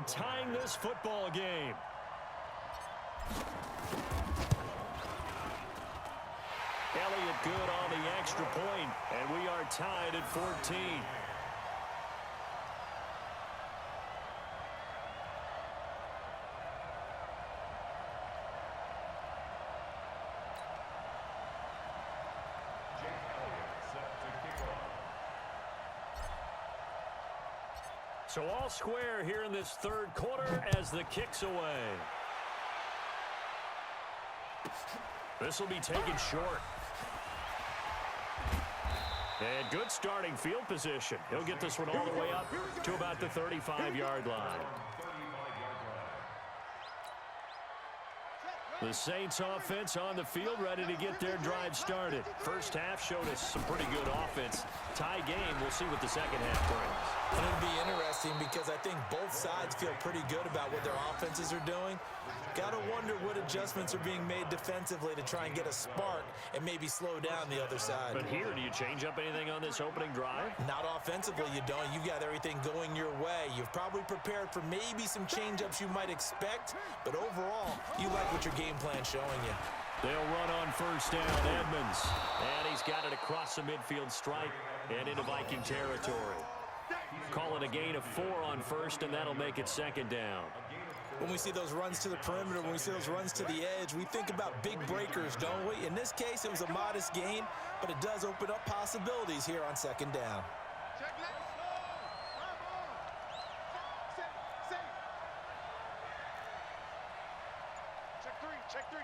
tying this football game. Elliott good on the extra point, and we are tied at 14. So all square here in this third quarter as the kick's away. This will be taken short. And good starting field position. He'll get this one all the way up to about the 35-yard line. The Saints offense on the field ready to get their drive started. First half showed us some pretty good offense. Tie game. We'll see what the second half brings. And it'll be interesting because I think both sides feel pretty good about what their offenses are doing. Got to wonder what adjustments are being made defensively to try and get a spark and maybe slow down the other side. But here, do you change up anything on this opening drive? Not offensively, you don't. You got everything going your way. You've probably prepared for maybe some change-ups you might expect, but overall, you like what your game plan's showing you. They'll run on first down, Edmonds. And he's got it across the midfield stripe and into Viking territory. Call it a gain of 4 on first, and that'll make it second down. When we see those runs to the perimeter, when we see those runs to the edge, we think about big breakers, don't we? In this case, it was a modest gain, but it does open up possibilities here on second down.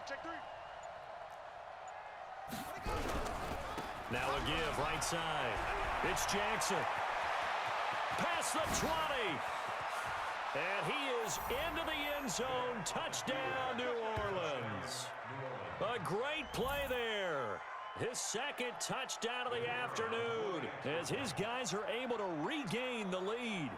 Check three. Now a give, right side. It's Jackson. Past the 20. And he is into the end zone. Touchdown, New Orleans. A great play there. His second touchdown of the afternoon as his guys are able to regain the lead.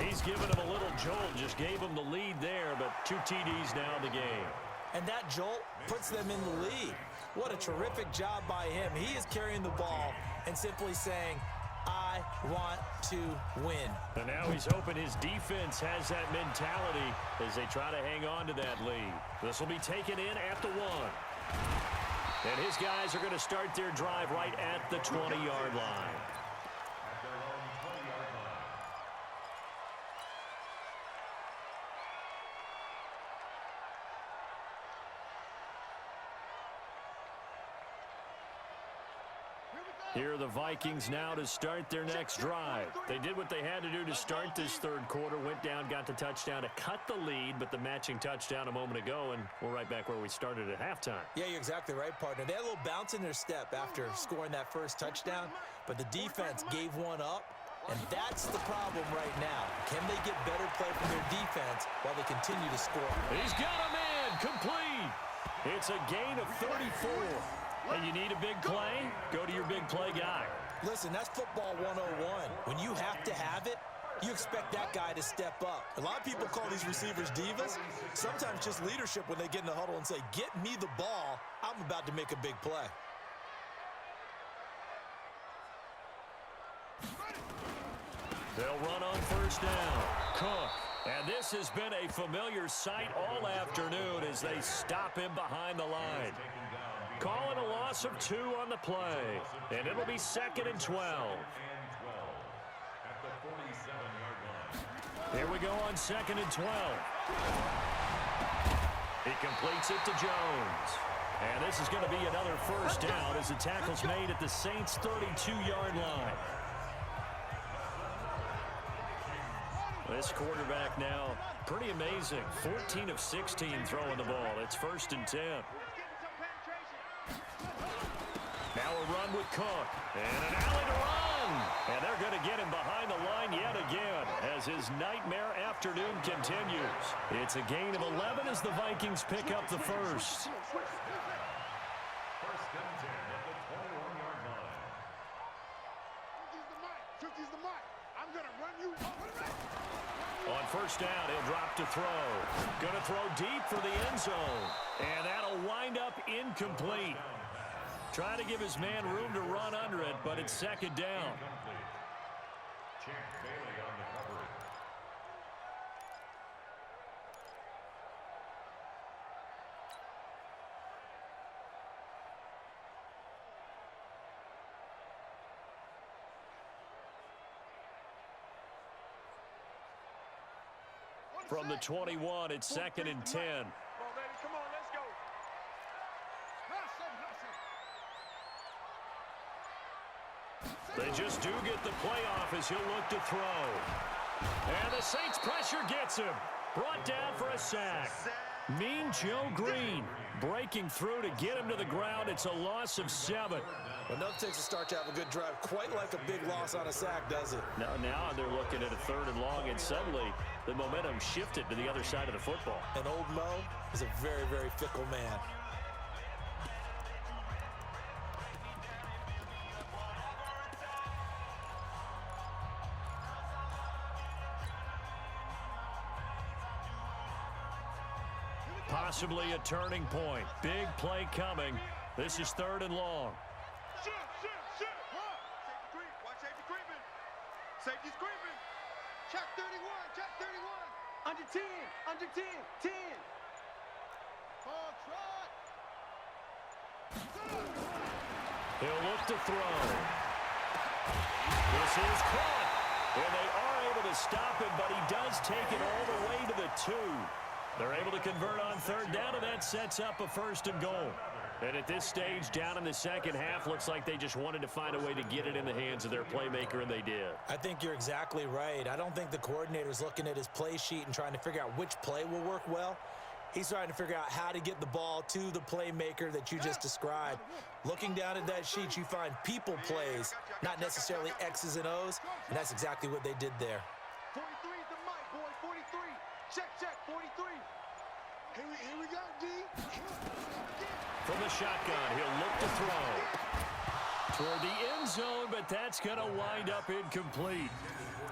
He's given him a little jolt, just gave him the lead there, but 2 TDs now in the game. And that jolt puts them in the lead. What a terrific job by him. He is carrying the ball and simply saying, I want to win. And now he's hoping his defense has that mentality as they try to hang on to that lead. This will be taken in at the 1. And his guys are going to start their drive right at the 20-yard line. Here are the Vikings now to start their next drive. They did what they had to do to start this third quarter, went down, got the touchdown to cut the lead, but the matching touchdown a moment ago, and we're right back where we started at halftime. Yeah, you're exactly right, partner. They had a little bounce in their step after scoring that first touchdown, but the defense gave one up, and that's the problem right now. Can they get better play from their defense while they continue to score? He's got a man complete. It's a gain of 34. And you need a big play? Go to your big play guy. Listen, that's football 101. When you have to have it, you expect that guy to step up. A lot of people call these receivers divas. Sometimes just leadership when they get in the huddle and say, get me the ball. I'm about to make a big play. They'll run on first down. Cook. And this has been a familiar sight all afternoon as they stop him behind the line. Calling a loss of 2 on the play. And it'll be 2nd and 12. Here we go on 2nd and 12. He completes it to Jones. And this is going to be another first down as the tackle's made at the Saints' 32-yard line. This quarterback now, pretty amazing. 14 of 16 throwing the ball. It's 1st and 10. Now a run with Cook. And an alley to run. And they're going to get him behind the line yet again as his nightmare afternoon continues. It's a gain of 11 as the Vikings pick up the first. On first down, he'll drop to throw. Going to throw deep for the end zone. And that'll wind up incomplete. Trying to give his man room to run under it, but it's 2nd down. From the 21, it's 2nd and 10. Come on, baby. Come on, let's go. They just do get the playoff as he'll look to throw. And the Saints pressure gets him. Brought down for a sack. Mean Joe Green breaking through to get him to the ground. It's a loss of 7. Enough takes a start to have a good drive. Quite like a big loss on a sack, does it? Now they're looking at a 3rd and long, and suddenly the momentum shifted to the other side of the football. And old Mo is a very, very fickle man. Possibly a turning point. Big play coming. This is 3rd and long. Shit. Watch safety creeping. Safety's creeping. Check 31. Under 10. 10. Ball trot. He'll look to throw. This is caught. And they are able to stop him, but he does take it all the way to the 2. They're able to convert on 3rd down, and that sets up a 1st and goal. And at this stage, down in the second half, looks like they just wanted to find a way to get it in the hands of their playmaker, and they did. I think you're exactly right. I don't think the coordinator's looking at his play sheet and trying to figure out which play will work well. He's trying to figure out how to get the ball to the playmaker that you just described. Looking down at that sheet, you find people plays, not necessarily X's and O's, and that's exactly what they did there. 43 is the mic, boy. 43. Check. 43. Here we go, D. From the shotgun, he'll look to throw. Toward the end zone, but that's going to wind up incomplete.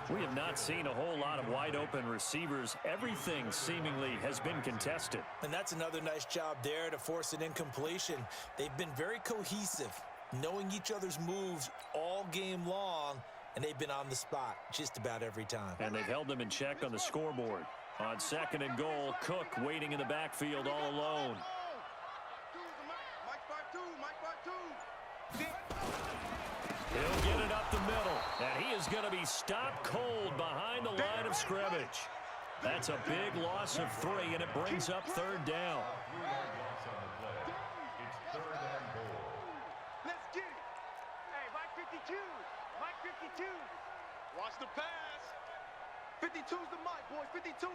We have not seen a whole lot of wide-open receivers. Everything seemingly has been contested. And that's another nice job there to force an incompletion. They've been very cohesive, knowing each other's moves all game long, and they've been on the spot just about every time. And they've held them in check on the scoreboard. On 2nd and goal, Cook waiting in the backfield all alone. He'll get it up the middle, and he is going to be stopped cold behind the line of scrimmage. That's a big loss of 3, and it brings up 3rd down. Let's get it. Hey, Mike 52. Mike 52. Watch the pass. 52's the mic, boy. 52.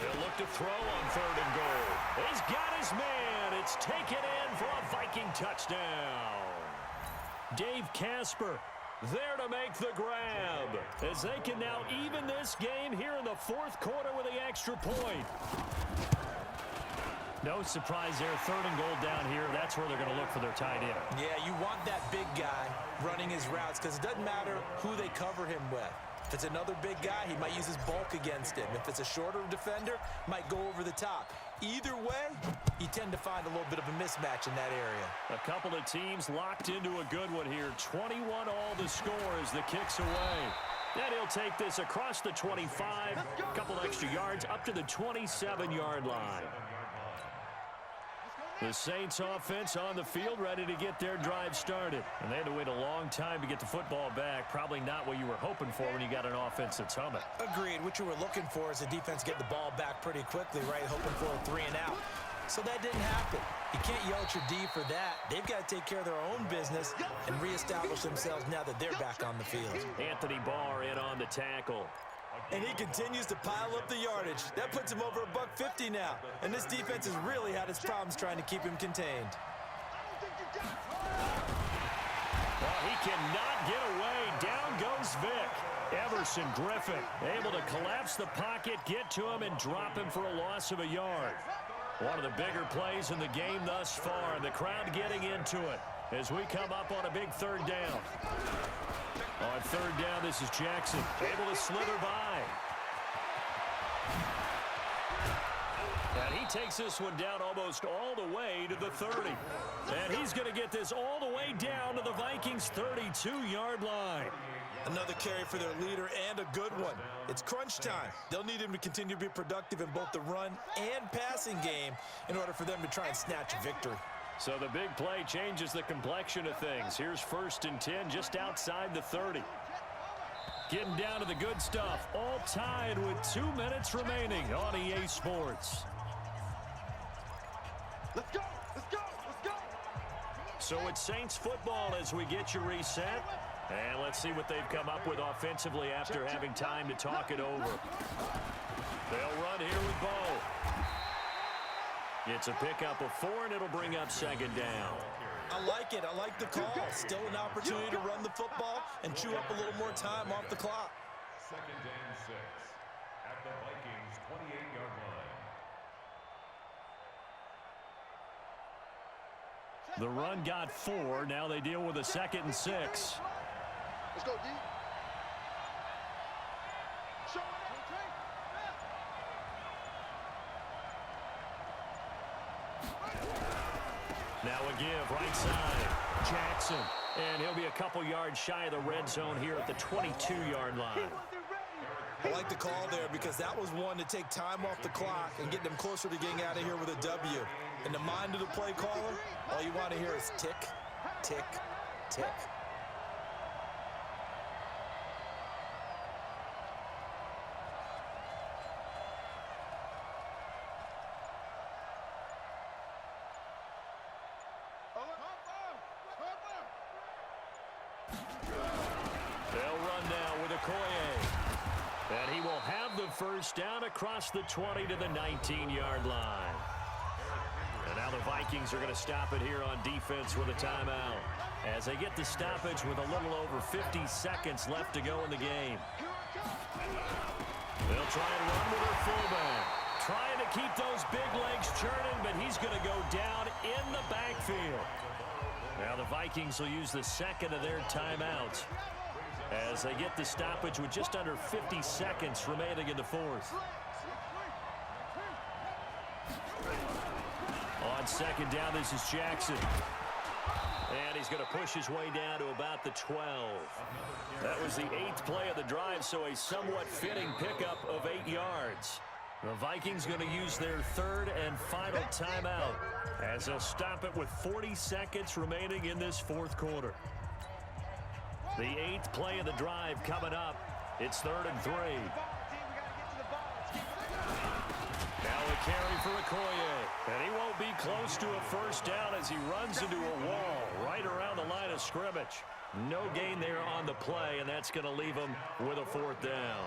He'll look to throw on 3rd and goal. He's got his man. It's taken in for a Viking touchdown. Dave Casper there to make the grab as they can now even this game here in the 4th quarter with the extra point. No surprise there, 3rd and goal down here. That's where they're going to look for their tight end. Yeah, you want that big guy running his routes because it doesn't matter who they cover him with. If it's another big guy, he might use his bulk against him. If it's a shorter defender, might go over the top. Either way, you tend to find a little bit of a mismatch in that area. A couple of teams locked into a good one here. 21 all the score as the kick's away. And he'll take this across the 25, a couple extra yards up to the 27-yard line. The Saints offense on the field ready to get their drive started. And they had to wait a long time to get the football back. Probably not what you were hoping for when you got an offense that's humming. Agreed. What you were looking for is the defense get the ball back pretty quickly, right? Hoping for a 3 and out. So that didn't happen. You can't yell at your D for that. They've got to take care of their own business and reestablish themselves now that they're back on the field. Anthony Barr in on the tackle. And he continues to pile up the yardage. That puts him over $150 now. And this defense has really had its problems trying to keep him contained. Well, he cannot get away. Down goes Vic. Everson Griffin able to collapse the pocket, get to him, and drop him for a loss of a yard. One of the bigger plays in the game thus far, and the crowd getting into it as we come up on a big 3rd down. On 3rd down, this is Jackson, able to slither by. And he takes this one down almost all the way to the 30. And he's going to get this all the way down to the Vikings' 32-yard line. Another carry for their leader and a good one. It's crunch time. They'll need him to continue to be productive in both the run and passing game in order for them to try and snatch a victory. So the big play changes the complexion of things. Here's 1st and 10 just outside the 30. Getting down to the good stuff. All tied with 2 minutes remaining on EA Sports. Let's go! Let's go! Let's go! So it's Saints football as we get you reset. And let's see what they've come up with offensively after having time to talk it over. They'll run here with Bo. It's a pickup of 4, and it'll bring up second down. I like it. I like the call. Still an opportunity to run the football and chew up a little more time off the clock. 2nd and 6 at the Vikings 28-yard line. The run got 4. Now they deal with a 2nd and 6. Let's go, D. Show it up, Trey. Now a give right side. Jackson. And he'll be a couple yards shy of the red zone here at the 22-yard line. I like the call there because that was one to take time off the clock and get them closer to getting out of here with a W. In the mind of the play caller, all you want to hear is tick, tick, tick. They'll run now with Okoye. And he will have the first down across the 20 to the 19-yard line. And now the Vikings are going to stop it here on defense with a timeout as they get the stoppage with a little over 50 seconds left to go in the game. They'll try and run with their fullback. Trying to keep those big legs churning, but he's going to go down in the backfield. Now the Vikings will use the second of their timeouts as they get the stoppage with just under 50 seconds remaining in the fourth. On second down, this is Jackson. And he's going to push his way down to about the 12. That was the 8th play of the drive, so a somewhat fitting pickup of 8 yards. The Vikings going to use their third and final timeout as they'll stop it with 40 seconds remaining in this fourth quarter. The 8th play of the drive coming up. It's 3rd and 3. Now a carry for Okoye. And he won't be close to a first down as he runs into a wall right around the line of scrimmage. No gain there on the play, and that's going to leave him with a 4th down.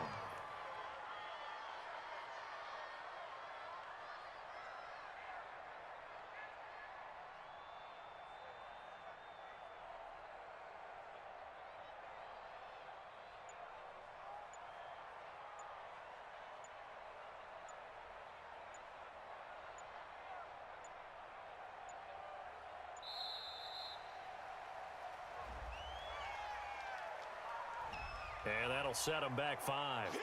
And that'll set him back 5.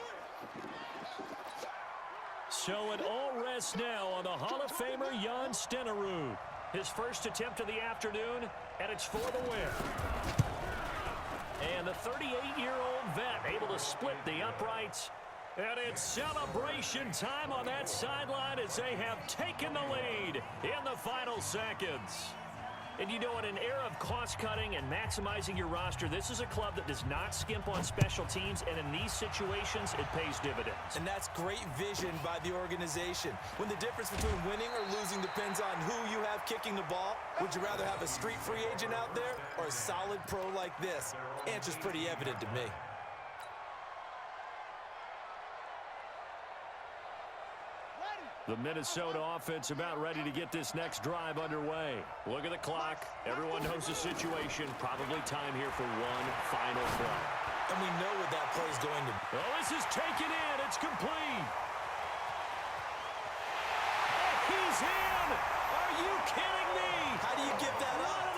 So it all rests now on the Hall of Famer Jan Stenerud. His first attempt of the afternoon, and it's for the win. And the 38-year-old vet able to split the uprights. And it's celebration time on that sideline as they have taken the lead in the final seconds. And you know, in an era of cost-cutting and maximizing your roster, this is a club that does not skimp on special teams, and in these situations, it pays dividends. And that's great vision by the organization. When the difference between winning or losing depends on who you have kicking the ball, would you rather have a street free agent out there or a solid pro like this? Answer's pretty evident to me. The Minnesota offense about ready to get this next drive underway. Look at the clock. Everyone knows the situation. Probably time here for one final play. And we know what that play is going to be. Oh, this is taken in. It's complete. He's in. Are you kidding me? How do you give that up?